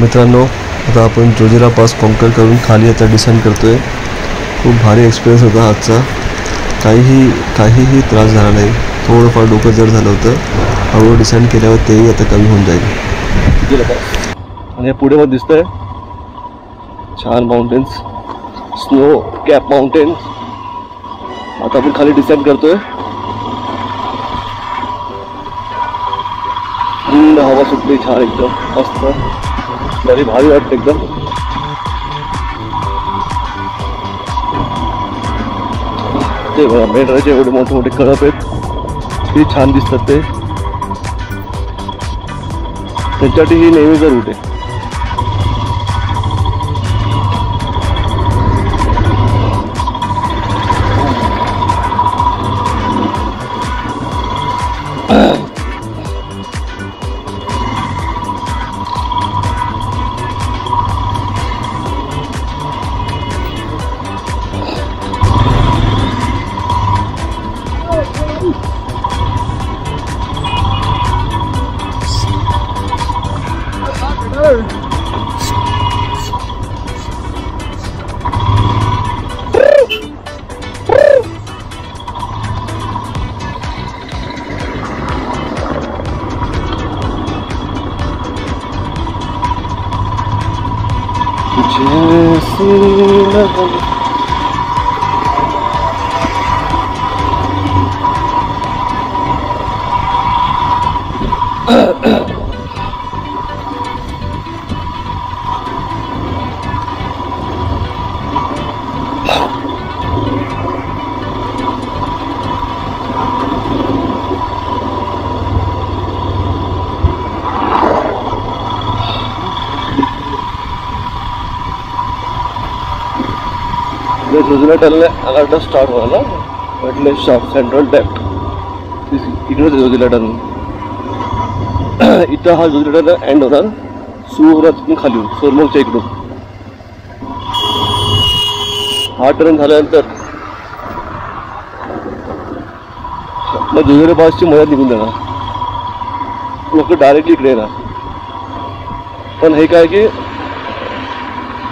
मित्रांनो, आता आपण जोजिला पास कॉन्कर करून खाली आता डिसेंड करतोय। खूप भारी एक्सपिरियन्स होता आजचा। काहीही त्रास झाला नाही। थोडंफार डोकं जड झालं होतं। हळूहळू डिसेंड केल्यावर तेही आता कमी होऊन जाईल। आणि पुढे मग दिसतंय छान माउंटेन्स, स्नो कॅप माउंटेन्स। आता आपण खाली डिसेंड करतोय। थंड हवा सुटली, छान एकदम मस्त, तरी भारी वाटतं एकदम। ते बघा मेंढराचे एवढे मोठे मोठे कळप आहेत, ते छान दिसतात। ते त्यांच्यासाठी ही नेहमीचा रूट आहे। जोजिला टनल आता स्टार्ट होणार ना, म्हटलं शॉप सेंट्रल डेप्थ इकडेच जोजिला टनल। इथं हा जोजिला टनल एंड होणार सुरतून खाली सोरमोगच्या इकडून। हा टर्न झाल्यानंतर मग जोजिला पासची मदत निघून जाणार, लोक डायरेक्टली इकडे येणार। पण हे काय की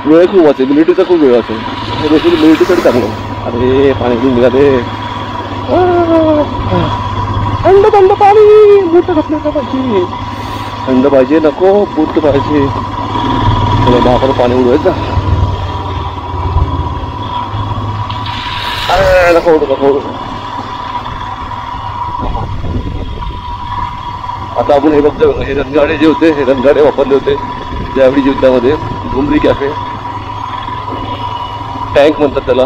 वेळ खूप वाचेल, मिलिटरीचा खूप वेळ वाचेल, बेसिकली मिलिटरीसाठी चांगलं। अरे पाणी घेऊन निघाले, थंड थंड पाणी, बूट घातलं पाहिजे, थंड पाहिजे, नको बूट पाहिजे। चला बापाला पाणी उडवायचं, अरे नको उडू नको उडू। आता आपण हे बघतो, हे रणगाडे जे होते, हे रणगाडे वापरले होते त्यावेळी युद्धामध्ये। घुमरी कॅफे, टँक म्हणतात त्याला,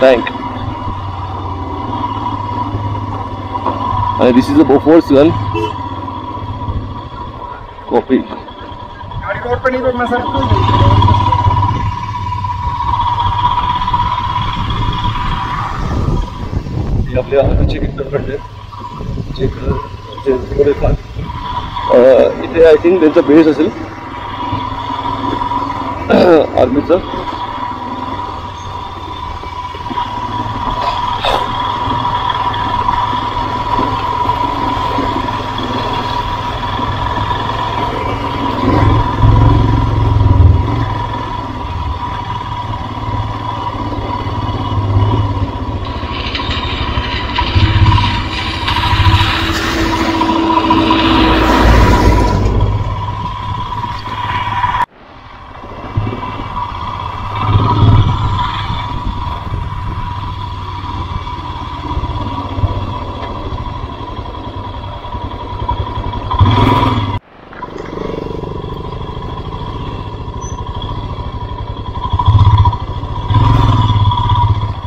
टँक। आणि this is a Bofors gun, copy. Road पे नहीं रोकना सर। हे आपल्या चेक करते, चेक इथे आय थिंक त्यांचा बेस असेल आर्मीचा।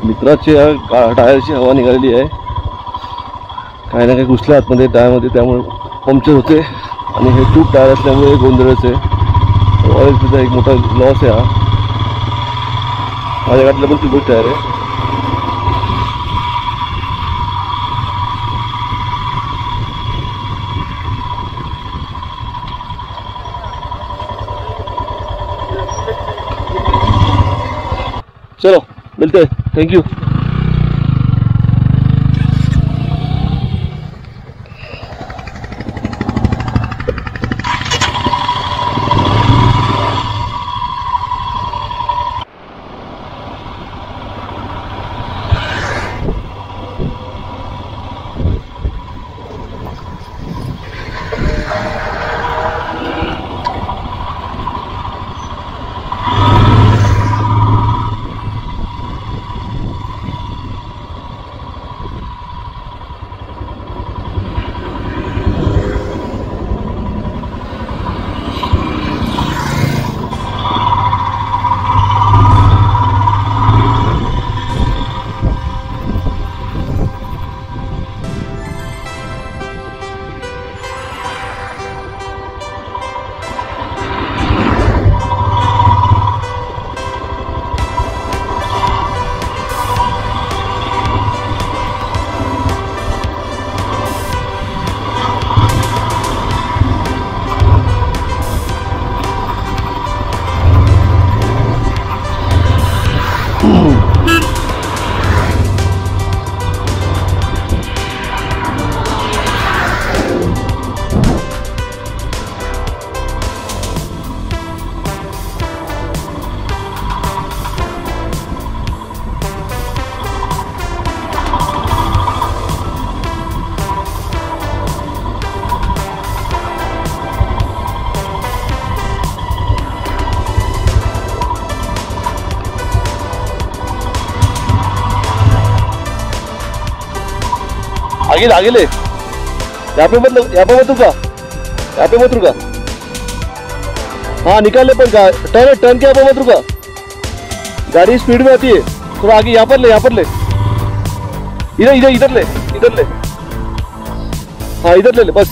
मित्राच्या टायरची हवा निघालेली आहे, काही ना काही घुसलं आतमध्ये टायरमध्ये, त्यामुळे पंक्चर होते। आणि हे ट्यूब टायर असल्यामुळे गोंधळच आहे। ऑइलचा एक मोठा लॉस आहे हा। माझ्या गाडीला पण ट्यूबच टायर आहे। चलो मिलते हैं, थैंक यू। आगे आगे ले, यहाँ पे मत रुका, यहाँ पे मत रुका। हाँ निकाल ले, पर टर्न के यहाँ पे मत रुका, गाड़ी स्पीड में आती है। थोड़ा आगे यहाँ पर ले, इधर ले। हाँ इधर ले बस।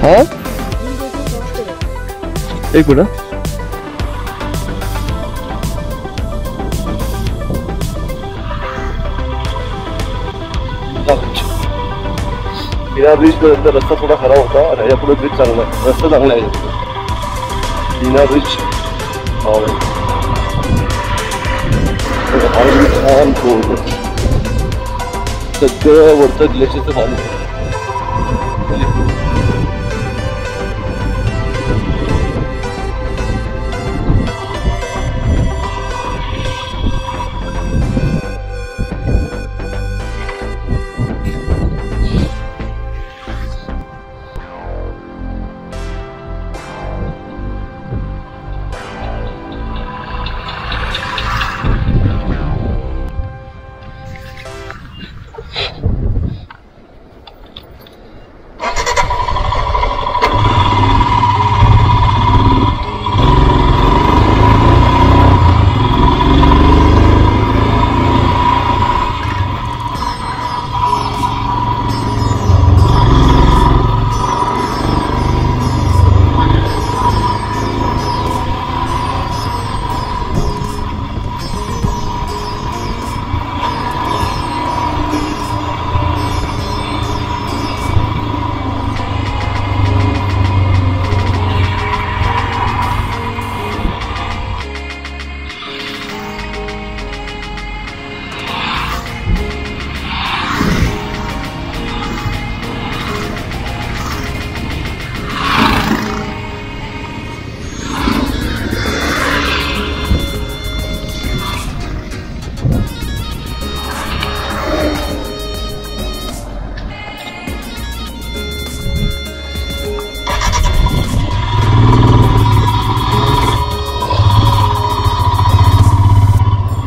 हाँ एक मिनट, बिना ब्रिज पर्यंत रस्ता थोडा खराब होता आणि ह्याच्या पुढे ब्रिज चांगला आहे, रस्ता चांगला आहे बिना ब्रिज। छान सगळं वरचं ग्लेशियरचं पाणी।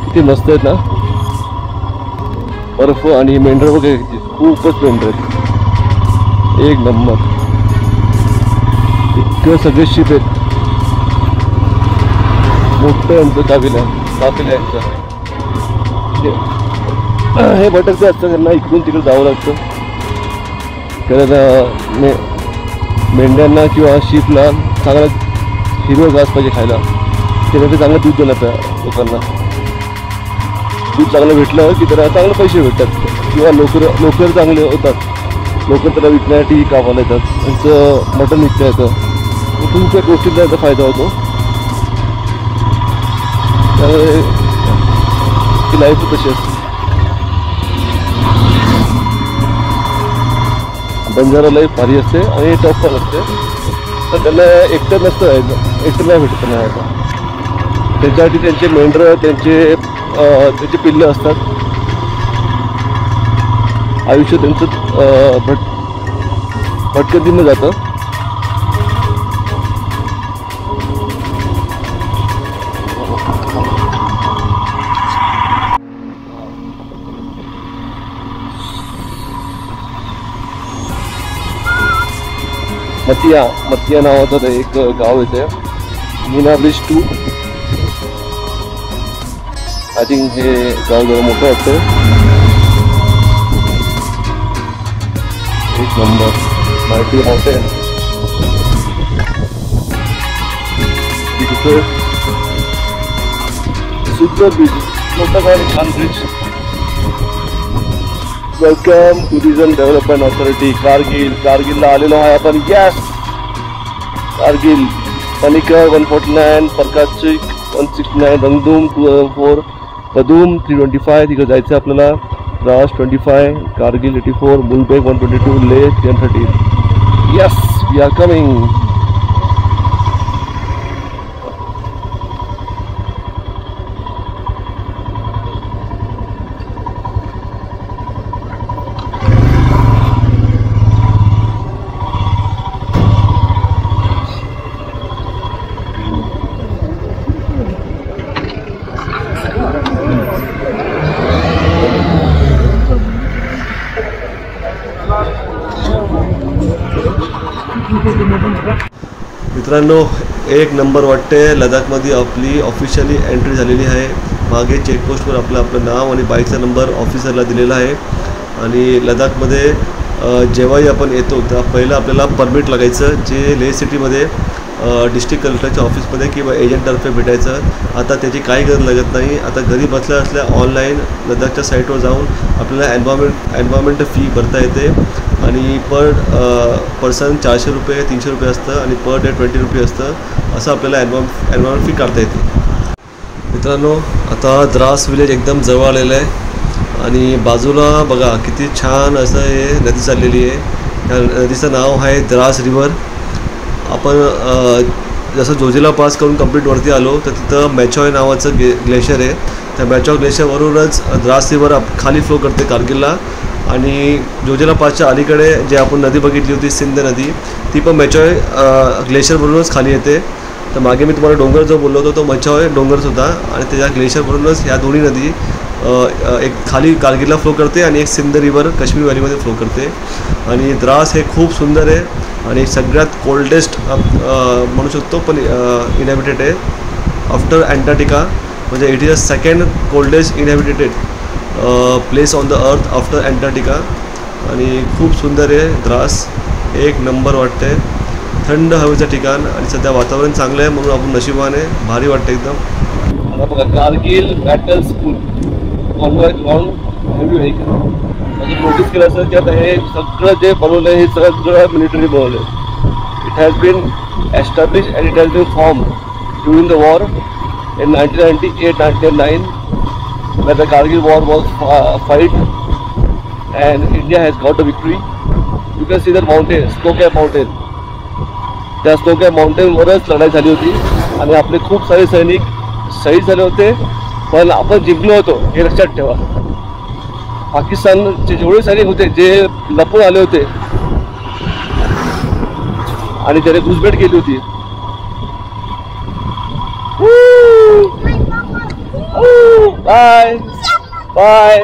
किती मस्त आहेत ना, बर्फ आणि मेंढर वगैरे, खूपच मेंढर आहेत, एक नंबर। इतकं सगळे शिप आहेत, मोठं यांचं काफिला यांचं। हे भटकते असतं, त्यांना इकडून तिकडे जावं लागतं, कारण मेंढ्यांना किंवा शिपला चांगला हिरवं घास पाहिजे खायला, त्यासाठी चांगलं दूध दिलं जातं लोकांना। दूध चांगलं भेटलं की त्याला चांगले पैसे भेटतात, किंवा लोकर चांगले होतात, लोक त्याला विकण्यासाठी कामाला येतात, त्यांचं मटण विकता येतं, खूप गोष्टींचा याचा फायदा होतो। त्यामुळे ती लाईफ तशी असते। बंजारा लाईफ भारी असते आणि टफ पण असते, तर त्यांना एकटं नसतं यायचं, एकटं नाही भेटत त्यांना यायचं, त्यांच्यासाठी त्यांचे मेंढरं, त्यांचे पिल्लं असतात, आयुष्य त्यांचं भटकंतीनं जातं। मतिया नावाचं एक गाव येते, मीना ब्रिज 2। आय थिंक हे गाव जरा मोठं वाटतं, एक नंबर माहिती माउंटेन। सुपर ब्रिज, मोठा गाव, छान bridge. Welcome tourism development authority कारगिलला आलेलो आहे आपण। यस, कारगिल, पनिकर 149, परकाचिक 169, रंगदूम 204, कदूम 325, तिकडे जायचं आपल्याला, Dras 25, Kargil 84, Mulbekh 122, Leh 313। Yes, we are coming. मित्रांनो, एक नंबर वाटते. लडाखमध्ये आपली ऑफिशियली एंट्री झालेली आहे. मागे चेकपोस्टवर आपलं नाव आणि बाईकचा नंबर ऑफिसरला दिलेला आहे. आणि लडाखमध्ये जेव्हाही आपण येतो तर पहिलं आपल्याला परमिट लागायचं, जे लेह सिटीमध्ये डिस्ट्रिक्ट कलेक्टरच्या ऑफिसमध्ये किंवा एजंटतर्फे भेटायचं. आता त्याची काही गरज लागत नाही. आता घरी बसल्या असल्या ऑनलाईन लडाखच्या साईटवर जाऊन आपल्याला एन्व्हायरमेंट फी भरता येते. आणि पर पर्सन 400 रुपये 300 रुपये असतं आणि पर डे 20 रुपये असतं. असं आपल्याला एन्व्हायरमेंट फी काढता येते. मित्रांनो, आता द्रास विलेज एकदम जवळ आलेलं आहे. आणि बाजूला बघा किती छान असं हे नदी चाललेली आहे. या नदीचं नाव आहे द्रास रिव्हर. आपण जसं जोजिला पास करून कंप्लीट वरती आलो तर तिथं मॅचॉय नावाचं ग्लेशियर आहे. त्या मॅचॉय ग्लेशियरवरूनच द्रास रिव्हर खाली फ्लो करते कारगिलला. आणि जोजिला पासच्या अलीकडे जे आपण नदी बघितली होती सिंध नदी, ती पण मॅचॉय ग्लेशियरवरूनच खाली येते. तर मागे मी तुम्हाला डोंगर जो बोललो होतो तो मॅचॉय डोंगरच होता. आणि त्याच्या ग्लेशियरवरूनच ह्या दोन्ही नदी एक खाली कारगिलला फ्लो करते आणि एक सिंध रिव्हर काश्मीर व्हॅलीमध्ये फ्लो करते. आणि द्रास हे खूप सुंदर आहे आणि सगळ्यात कोल्डेस्ट म्हणू शकतो, पण इनहॅबिटेड आहे आफ्टर अँटार्क्टिका. म्हणजे it is a second coldest inhabited place on the earth after Antarctica. आणि खूप सुंदर आहे द्रास. एक नंबर वाटते. थंड हवेचं ठिकाण आणि सध्या वातावरण चांगलं आहे म्हणून आपण नशिबाने भारी वाटतं एकदम. आता बघा Kargil battle school long heavy vehicle. म्हणजे नोटीस केलं असं की आता हे सगळं जे बनवलं आहे हे सगळं मिलिटरी बनवलं आहे. It has been establish and it has been form during the war in 1998-1999 when the Kargil war was fight and India has got the victory. You can see that mountain, Snow Cap mountain. त्या snow cap माउंटेनवरच लढाई झाली होती आणि आपले खूप सारे सैनिक शहीद झाले होते. पण आपण जिंकलो होतो हे लक्षात ठेवा. पाकिस्तानचे जेवढे सैनिक होते जे लपून आले होते आणि त्याने घुसपेट केली होती. Bye bye.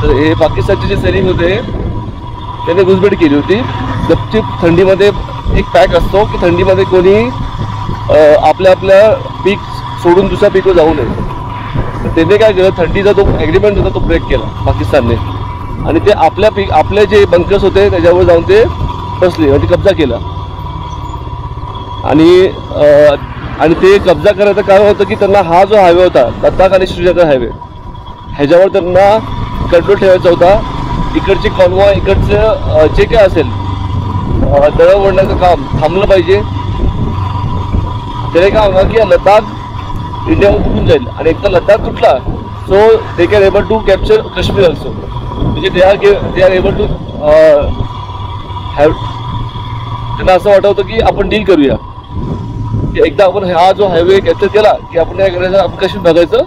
तर हे पाकिस्तानचे जे सैनिक होते त्याने घुसपेट केली होती. गपचीप थंडीमध्ये एक पॅक असतो की थंडीमध्ये कोणी आपल्या पीक सोडून दुसऱ्या पीकवर जाऊ नये. तर त्याने काय केलं, थंडीचा जो ॲग्रीमेंट होता तो ब्रेक केला पाकिस्तानने आणि ते आपले जे बंकर्स होते त्याच्यावर जाऊन ते बसले आणि कब्जा केला. आणि ते कब्जा करायचं कारण होतं की त्यांना हा जो हायवे होता लडाख आणि श्रीनगर हायवे ह्याच्यावर त्यांना कंट्रोल ठेवायचा होता. इकडची कॉन्वॉय इकडचं जे काय असेल दळणवळणाचं काम थांबलं पाहिजे. त्याने काय होणार की लडाख इंडियावर तुटून जाईल आणि एकदा लडाख तुटला so they can able to capture Kashmir also. म्हणजे they are able to have. त्यांना असं वाटत होतं की आपण डील करूया की एकदा आपण हा जो हायवे कॅप्चर केला की आपण काय करायचं, आपण काश्मीर बघायचं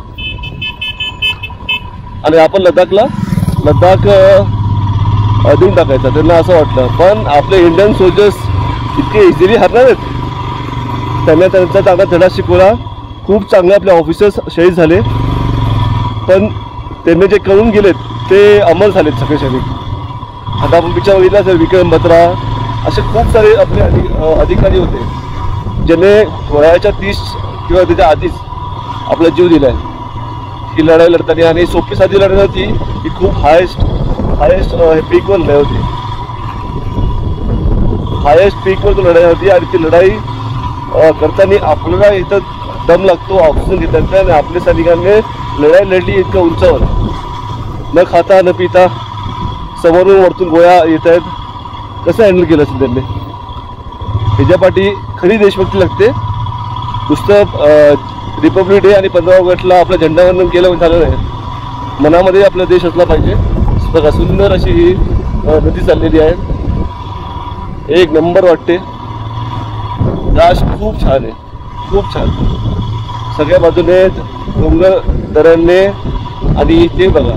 आणि आपण लडाख देऊन टाकायचा. त्यांना असं वाटलं. पण आपले इंडियन सोल्जर्स इतके इझिली हरणार आहेत. त्यांना त्यांचा चांगला धडा शिकवला. खूप चांगले आपले ऑफिसर्स शहीद झाले. पण त्यांनी जे करून गेलेत ते अमर झालेत सगळे सैनिक. आता आपण पिक्चर बघितला असेल विक्रम बत्रा, असे खूप सारे आपले अधिकारी होते ज्याने वयाच्या 30 किंवा त्याच्या आधीच आपला जीव दिला आहे ही लढाई लढताना. आणि सोपी साधी लढाई होती ही खूप हायेस्ट पीकवर लढाई होती. हायेस्ट पीकवर तो लढाई होती आणि ती लढाई करताना आपल्याला इथं दम लागतो, ऑक्सिजन घेता येतं. आणि आपल्या सैनिकांनी लढाई लढली इतक्या उंचावर, न खाता न पिता, समोरून वरतून गोळ्या येत आहेत. कसं हँडल केलं असेल त्यांनी. ह्याच्यापाठी खरी देशभक्ती लागते. नुसतं रिपब्लिक डे आणि 15 ऑगस्टला आपलं झेंडावंदन केलं झालं नाही. मनामध्ये आपला देश असला पाहिजे. बघा सुंदर अशी ही नदी चाललेली आहे. एक नंबर वाटते. द्रास खूप छान आहे, खूप छान. सगळ्या बाजूने डोंगर दऱ्यांनी आणि ते बघा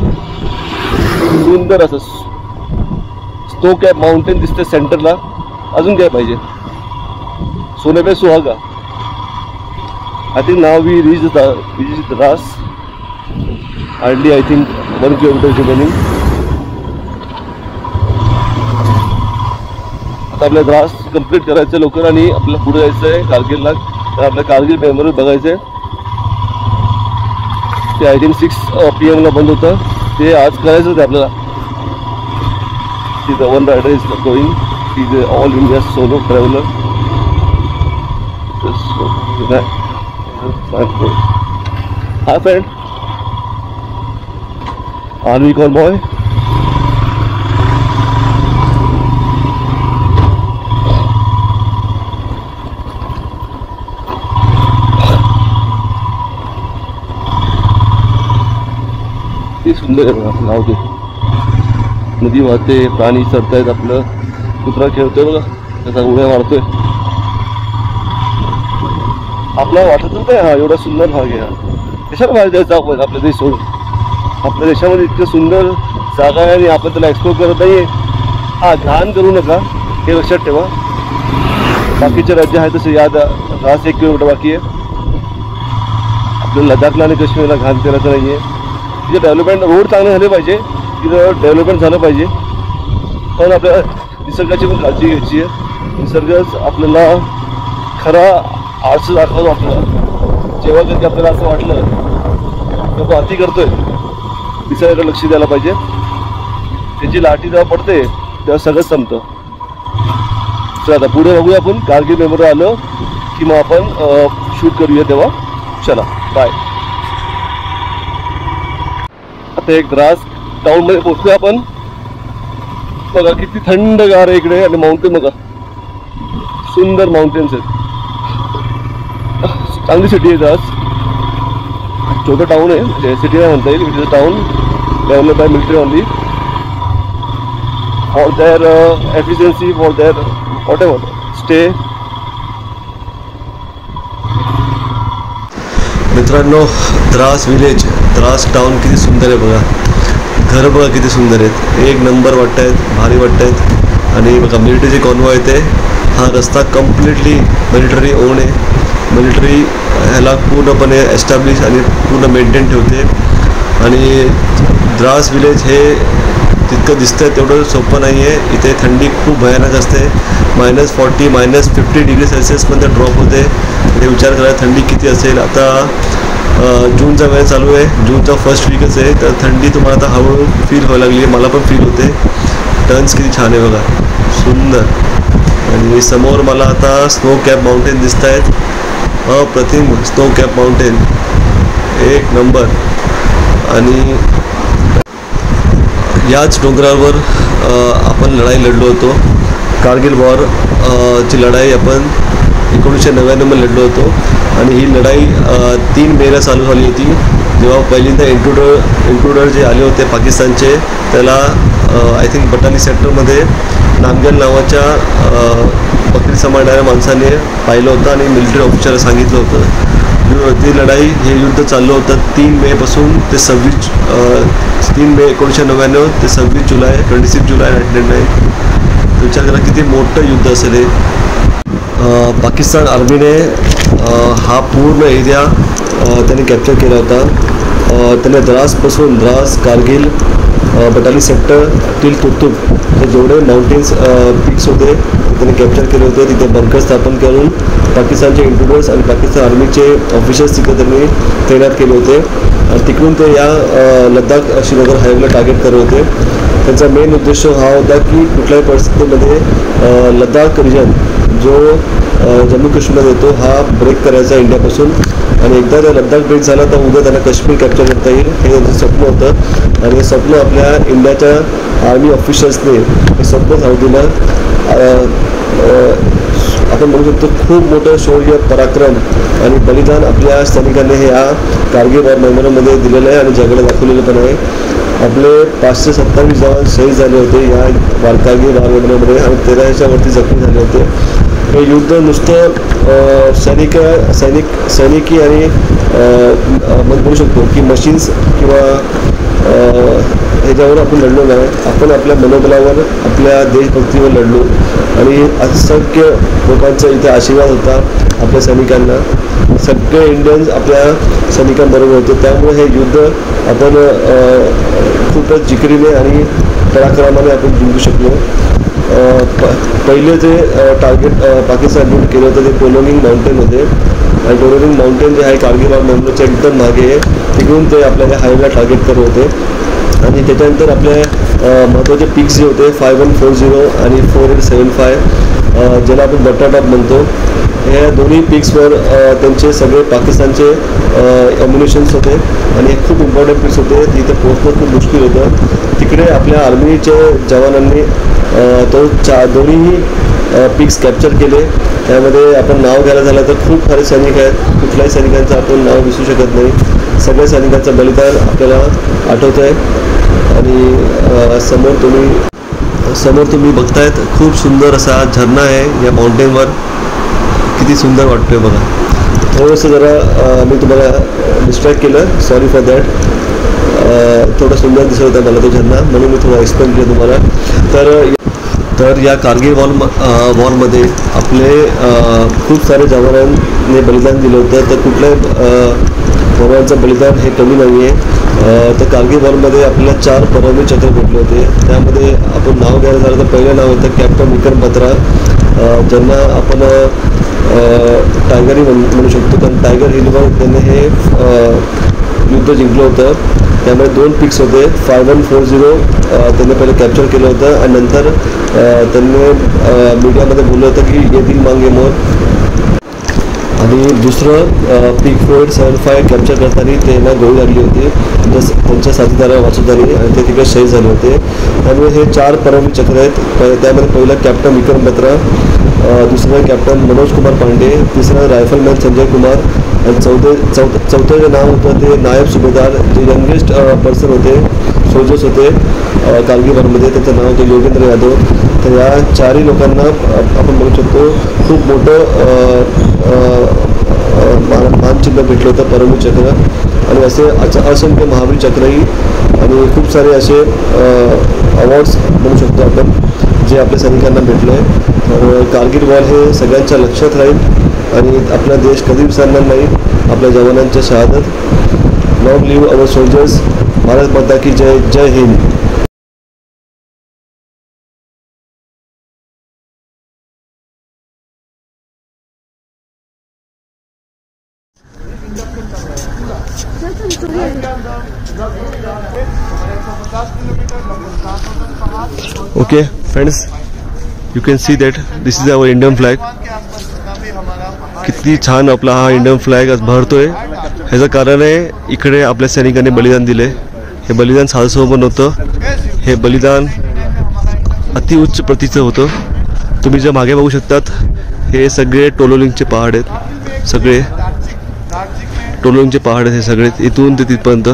सुंदर असं स्नो कॅप माउंटेन दिसते सेंटरला. अजून काय पाहिजे. सोने पे सुहागा. I think now we reach Dras. Hardly I think 1 kilometre remaining. आता आपल्या द्रास कंप्लीट करायचं लवकर आणि आपल्याला पुढे जायचं आहे कारगिलला. तर आपल्या कारगिल मेमोरियल बघायचं आहे. ते आय थिंक 6 PM बंद होतं, ते आज करायचं होतं आपल्याला. ती the one rider is going, ती the all India solo traveller. Hi friend, army call boy. ते सुंदर आहे बघा, नाव ते. नदी वाहते, प्राणी चरतायत, आपलं कुत्रा खेळतोय बघा, त्याचा उड्या मारतोय. आपल्याला वाटत नव्हतं हा एवढा सुंदर भाग आहे. कशाला बाहेर जायचं आपण आपल्या देश सोडून? आपल्या देशामध्ये इतकं सुंदर जागा आहे आणि आपण त्याला एक्सप्लोर करत नाहीये. हा, घाण करू नका हे लक्षात ठेवा. बाकीचे राज्य आहे तसे याद 1 किलोमीटर बाकी आहे. आपल्याला लडाखला आणि काश्मीरला घाण करायचं नाहीये. तिथे डेव्हलपमेंट, रोड चांगले झाले पाहिजे, तिथं डेव्हलपमेंट झालं पाहिजे. पण आपल्या निसर्गाची पण काळजी घ्यायची आहे. निसर्गच आपल्याला खरा आरसा दाखवतो. आपल्याला जेव्हा कधी आपल्याला असं वाटलं तर तो अति करतोय, निसर्गाकडे लक्ष द्यायला पाहिजे. त्याची लाठी जेव्हा पडते तेव्हा सगळं संपतं. तर आता पुढे बघूया आपण. कारगिल मेमोरियल आलं की मग आपण शूट करूया तेव्हा. चला बाय. आता एक द्रास टाउनमध्ये पोहोचतोय आपण. बघा किती थंडगार आहे इकडे आणि माउंटेन बघा, सुंदर माउंटेन्स आहेत. चांगली सिटी आहे द्रास. छोटं टाउन आहे, सिटी नाही म्हणता येईल. It is a town develop by military only for their efficiency, for their what ever stay. मित्रांनो, द्रास विलेज, द्रास टाउन किती सुंदर आहे बघा. घरं बघा किती सुंदर आहेत, एक नंबर वाटत आहेत, भारी वाटत आहेत. आणि बघा मिलिटरीची कॉन्वॉय येते. हा रस्ता कम्प्लिटली मिलिटरी ओन आहे. मिलिटरी ह्याला पूर्णपणे एस्टॅब्लिश आणि पूर्ण मेंटेन ठेवते. आणि द्रास विलेज हे जितकं दिसतंय तेवढं सोपं नाही आहे. इथे थंडी खूप भयानक असते. -40 -50 डिग्री सेल्सिअसपर्यंत ड्रॉप होते. ते विचार करा थंडी किती असेल. आता जूनचा वेळ चालू आहे, जूनचा फर्स्ट वीकच आहे, तर थंडी तुम्हाला आता हळूहळू फील व्हायला लागली आहे. मला पण फील होते. टर्न्स किती छान आहे बघा, सुंदर. आणि समोर मला आता स्नो कॅप माउंटेन दिसत आहेत. अप्रतिम स्नो कॅप माउंटेन, एक नंबर. आणि याच डोंगरावर आपण लढाई लढलो होतो. कारगिल वॉर ची लढाई आपण 1999 मध्ये लढलो होतो. आणि ही लढाई 3 मेला चालू झाली होती. जेव्हा पहिल्यांदा इंट्रुडर जे आले होते पाकिस्तानचे, त्याला आय थिंक बटाली सेक्टरमध्ये नामग्याल नावाच्या बकरी सांभाळणाऱ्या माणसाने पाहिलं होतं आणि मिलिटरी ऑफिसरला सांगितलं होतं. ती लढाई, हे युद्ध चाललं होतं 3 मेपासून ते 3 मे 1999 ते 26 जुलै 1999. विचार करा किती मोठं युद्ध असेल हे. पाकिस्तान आर्मीने हा पूर्ण एरिया त्यांनी कॅप्चर केला होता. त्याने द्रासपासून द्रास, कारगिल, बटाली सेक्टर टिल तुर्तुक हे जेवढे माउंटेन्स पीक्स होते त्यांनी कॅप्चर केले होते. तिथे बंकर स्थापन करून पाकिस्तानचे इंट्रुडर्स आणि पाकिस्तान आर्मीचे ऑफिसर्स तिथे त्यांनी तैनात केले होते. आणि तिकडून ते या लडाख श्रीनगर हायवेला टार्गेट करत होते. त्यांचा मेन उद्देश हा होता की कुठल्याही परिस्थितीमध्ये लडाख रिजन जो जम्मू काश्मीरमध्ये येतो हा ब्रेक करायचा इंडियापासून. आणि एकदा जर लडाख ब्रेक झाला तर उद्या त्यांना काश्मीर कॅप्चर करता येईल, हे त्यांचं स्वप्न होतं. आणि हे स्वप्न आपल्या इंडियाच्या आर्मी ऑफिसर्सने हे स्वप्न सांगू दिलं. आपण म्हणू शकतो खूप मोठं शौर्य, पराक्रम आणि बलिदान आपल्या सैनिकांनी हे या कारगिल वॉर मेमोरियलमध्ये दिलेलं आहे आणि जगाला दाखवलेलं पण आहे. आपले 527 जवान शहीद झाले होते या कारगिल वॉर मेमोरियलमध्ये आणि 1300च्या वरती जखमी झाले होते. हे युद्ध नुसतं सैनिकी आणि म्हणू शकतो की मशीन्स किंवा ह्याच्यावर आपण लढलो नाही. आपण आपल्या मनोबलावर, आपल्या देशभक्तीवर लढलो आणि असंख्य लोकांचा इथे आशीर्वाद होता आपल्या सैनिकांना. सगळे इंडियन्स आपल्या सैनिकांबरोबर होते. त्यामुळे हे युद्ध आपण खूपच जिकरीने आणि पराक्रमाने आपण जिंकू शकलो. पहिले जे टार्गेट पाकिस्तानने केलं होतं ते टोलोलिंग माउंटेन होते आणि टोलोलिंग माउंटेन जे आहे कारगिल मेमोरीच्या एकदम मागे आहे. तिकडून ते आपल्याला हायवेला टार्गेट करत होते आणि त्याच्यानंतर आपल्या महत्त्वाचे पिक्स जे होते 5140 आणि 4875 ज्याला आपण बट्टा टॉप म्हणतो. ह्या दोन्ही पिक्सवर त्यांचे सगळे पाकिस्तानचे अम्युनिशन्स होते आणि हे खूप इम्पॉर्टंट पिक्स होते. तिथे पोहोचणं खूप मुश्किल होतं. तिकडे आपल्या आर्मीचे जवानांनी दोन्हीही पिक्स कॅप्चर केले. त्यामध्ये आपण नाव घ्यायला झालं तर खूप सारे सैनिक आहेत. कुठल्याही सैनिकांचं आपण नाव विसरू शकत नाही. सगळ्या सैनिकांचं बलिदान आपल्याला आठवतं आहे. आणि समोर तुम्ही बघतायत खूप सुंदर असा झरणा आहे या माउंटेनवर. किती सुंदर वाटतोय बघा. थोडंसं जरा मी तुम्हाला डिस्ट्रॅक्ट केलं, सॉरी फॉर दॅट. थोडं सुंदर दिसत होता मला तो झरणा म्हणून मी थोडं एक्सप्लेन केलं तुम्हाला. तर या कारगिल वॉरमध्ये आपले खूप सारे जवानांनी बलिदान दिलं होतं. तर कुठल्याही जवानांचं बलिदान हे कमी नाही आहे. तर कारगिल वॉरमध्ये आपल्याला 4 परमवीर चक्र भेटले होते. त्यामध्ये आपण नाव घ्यायला झालं तर पहिलं नाव होतं कॅप्टन विक्रम बत्रा, ज्यांना आपण टायगरही म्हणू शकतो. कारण टायगर हिलवर त्यांनी हे युद्ध जिंकलं होतं. त्यामुळे 2 पिक्स होते. 5140 त्यांनी पहिले कॅप्चर केलं होतं आणि नंतर त्यांनी मीडियामध्ये बोललं होतं की येथील मांगे मोर. आणि दुसरं पिक 4875 कॅप्चर करताना त्यांना गोळी लागली होती त्यांच्या साथीदाराला वाचवताना आणि ते तिकडे शहीद झाले होते. त्यामुळे हे 4 परमवीर चक्र आहेत. त्यामध्ये पहिलं कॅप्टन विक्रम बत्रा, दुसरं कॅप्टन मनोज कुमार पांडे, तिसरं रायफलमॅन संजय कुमार आणि चौथं जे नाव होतं ते नायब सुभेदार, जे यंगेस्ट पर्सन होते, सोल्जर्स होते कारगिल वॉरमध्ये. त्यांचं नाव होतं योगेंद्र यादव. तर या 4ही लोकांना आपण बघू शकतो खूप मोठं मानचिन्ह भेटलं होतं परमवीर चक्र. आणि असे असंख्य महावीर चक्रही आणि खूप सारे असे अवॉर्ड्स म्हणू शकतो आपण जे आपल्या सैनिकांना भेटले. तर कारगिल वॉर हे सगळ्यांच्या लक्षात राहील आणि आपला देश कधी विसरणार नाही आपल्या जवानांच्या शहादत. Long live our soldiers. Bharat माता की जय. जय Hind. Okay, friends, you can see that this is our Indian flag. किती छान आपला हा इंडियन फ्लॅग आज भरतोय. ह्याचं कारण आहे इकडे आपल्या सैनिकांनी बलिदान दिले. हे बलिदान साधंसोपं नव्हतं. हे बलिदान अतिउच्च प्रतीचं होतं. तुम्ही जे मागे बघू शकतात हे सगळे टोलोलिंगचे पहाड आहेत. सगळे टोलोलिंगचे पहाड आहेत हे सगळे, इथून ते तिथपर्यंत.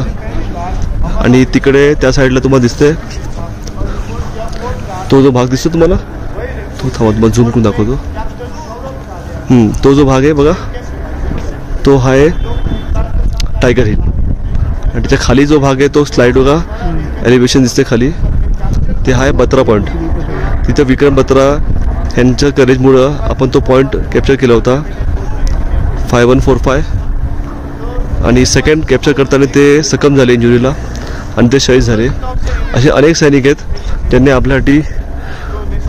आणि तिकडे त्या साईडला तुम्हाला दिसतंय तो जो भाग दिसतो तुम्हाला, तो थांबा तुम्हाला झूम करून दाखवतो. तो जो भाग आहे बघा तो आहे टायगर हिल. आणि त्याच्या खाली जो भाग आहे तो स्लाइड बघा एलिव्हेशन दिसते खाली, ते आहे बत्रा पॉईंट. तिथं विक्रम बत्रा यांच्या करेजमुळं आपण तो पॉईंट कॅप्चर केला होता 5145. आणि सेकंड कॅप्चर करताना ते सकम झाले इंजुरीला आणि ते शहीद झाले. असे अनेक सैनिक आहेत ज्यांनी आपल्यासाठी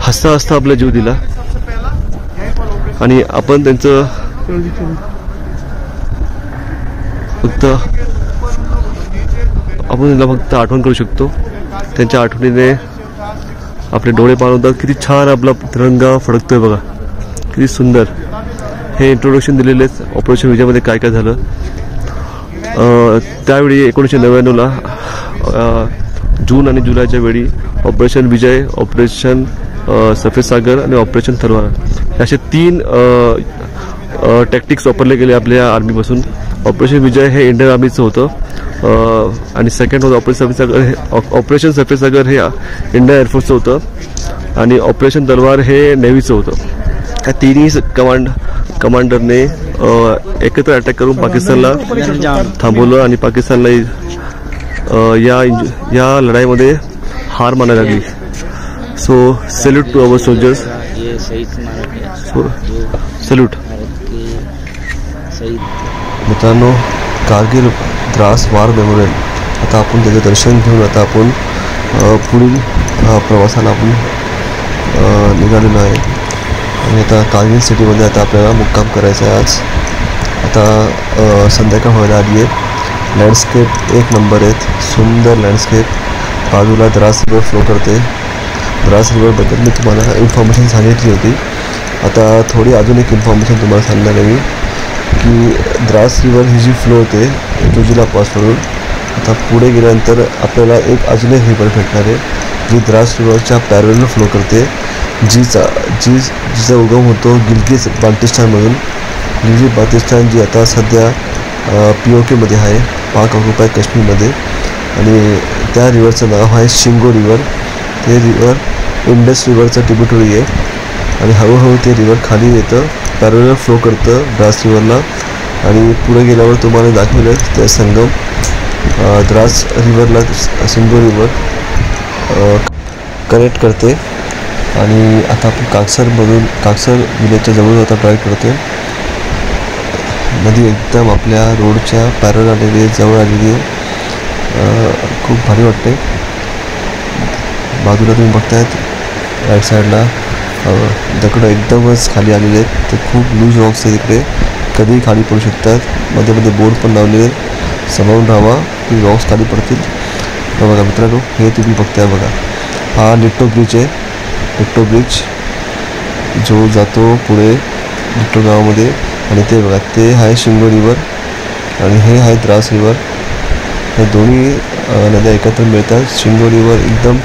हसता हसता आपला जीव दिला. आणि आपण त्यांचं फक्त आठवण करू शकतो. त्यांच्या आठवणीने आपले डोळे पाणवतात. किती छान आपला तिरंगा फडकतोय बघा, किती सुंदर. हे इंट्रोडक्शन दिलेले ऑपरेशन विजयमध्ये काय काय झालं. त्यावेळी 1999ला जून आणि जुलैच्या वेळी ऑपरेशन विजय, ऑपरेशन सफेद सागर आणि ऑपरेशन तलवार असे 3 टॅक्टिक्स वापरले गेले आपल्या आर्मीपासून. ऑपरेशन विजय हे इंडियन आर्मीचं होतं आणि सेकंड होतं ऑपरेशन सफेद सागर. ऑपरेशन सफेद सागर हे इंडियन एअरफोर्सचं होतं आणि ऑपरेशन तलवार हे नेव्हीचं होतं. या तिन्ही कमांडरने एकत्र अटॅक करून पाकिस्तानला थांबवलं आणि पाकिस्तानला या लढाईमध्ये हार मानायला लागली. So salute to our soldiers. So salute. मित्रांनो, कारगिल द्रास वार मेमोरियल आता आपण त्याचं दर्शन घेऊन आता आपण पुढील प्रवासाला आपण निघालेलो आहे आणि आता कारगिल सिटीमध्ये आता आपल्याला मुक्काम करायचा आहे आज. आता संध्याकाळ व्हायला आली आहे. लँडस्केप एक नंबर आहेत, सुंदर लँडस्केप. बाजूला द्रास रिवर फ्लो करते. द्रास रिवरबद्दल मी तुम्हाला इन्फॉर्मेशन सांगितली होती. आता थोडी अजून एक इन्फॉर्मेशन तुम्हाला सांगणार आहे मी की द्रास रिवर ही जी फ्लो होते जोजिला पासवरून आता पुढे गेल्यानंतर आपल्याला एक अजून एक रिवर भेटणार आहे जी द्रास रिवरच्या पॅरलल फ्लो करते, जिचा उगम होतो गिलगित बाल्टिस्तानमधून. गिलगित बाल्टिस्तान जी आता सध्या POKमध्ये आहे, पाक ऑक्युपाय काश्मीरमध्ये. आणि त्या रिवरचं नाव आहे शिंगो रिवर. ते रिवर इंडस रिवरचं ट्रिब्युटरी आहे आणि हळूहळू ते रिवर खाली येतं, पॅरलल फ्लो करतं द्रास रिवरला. आणि पुढे गेल्यावर तुम्हाला दाखवलं त्या संगम द्रास रिवरला शिंगो रिवर कनेक्ट करते. आणि आता आपण काकसर विलेजच्या जवळ आता ड्राईव्ह करतो. नदी एकदम आपल्या रोडच्या पॅरलल आलेली आहे, जवळ आलेली आहे. खूप भारी वाटते. बाजूला तुम्ही बघतायत राईट साईडला दगडं एकदमच खाली आलेले आहेत. ते खूप लूज रॉक्स आहेत इकडे, कधीही खाली पडू शकतात. मध्ये मध्ये बोर्ड पण लावलेले आहेत, सांभाळून राहावा की रॉक्स खाली पडतील. बघा मित्रांनो, हे तुम्ही बघताय बघा, हा लिट्टो ब्रिज आहे. लिट्टो ब्रिज जो जातो पुढे लिट्टो गावामध्ये. आणि ते बघा, ते आहे शिंगो रिवर आणि हे आहे द्रास रिवर. हे दोन्ही नद्या एकत्र मिळतात. शिंगो रिवर एकदम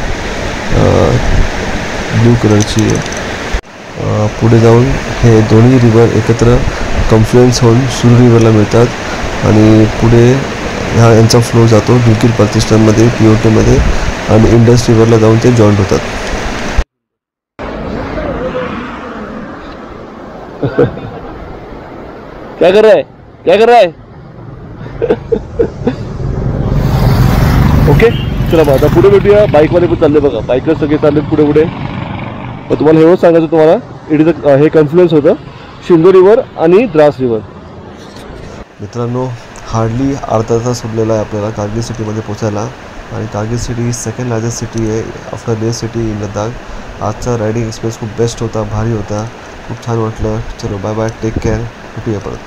ब्लू कलरची आहे. पुढे जाऊन हे दोन्ही रिवर एकत्र कन्फ्लुएन्स होऊन सुरू रिवरला मिळतात आणि पुढे यांचा फ्लो जातो गिलगित बाल्टिस्तानमध्ये POKमध्ये आणि इंडस रिवरला जाऊन ते जॉईंट होतात. क्या कर रहा है ओके, चला मग आता पुढे भेटूया. बाईकवाले पण चालले बघा, बाईकवर सगळे चालले पुढे. मग तुम्हाला एवढं सांगायचं, तुम्हाला इट इज हे कन्फ्लुएन्स होतं शिंगो रिवर आणि द्रास रिवर. मित्रांनो, हार्डली अर्धा तास उरलेला आहे आपल्याला कारगिल सिटीमध्ये पोचायला. आणि कारगिल सिटी ही सेकंड लार्जेस्ट सिटी आहे after Leh city in Ladakh. आजचा रायडिंग एक्सपिरियन्स खूप बेस्ट होता, भारी होता, खूप छान वाटलं. चलो बाय बाय, टेक केअर, भेटूया परत.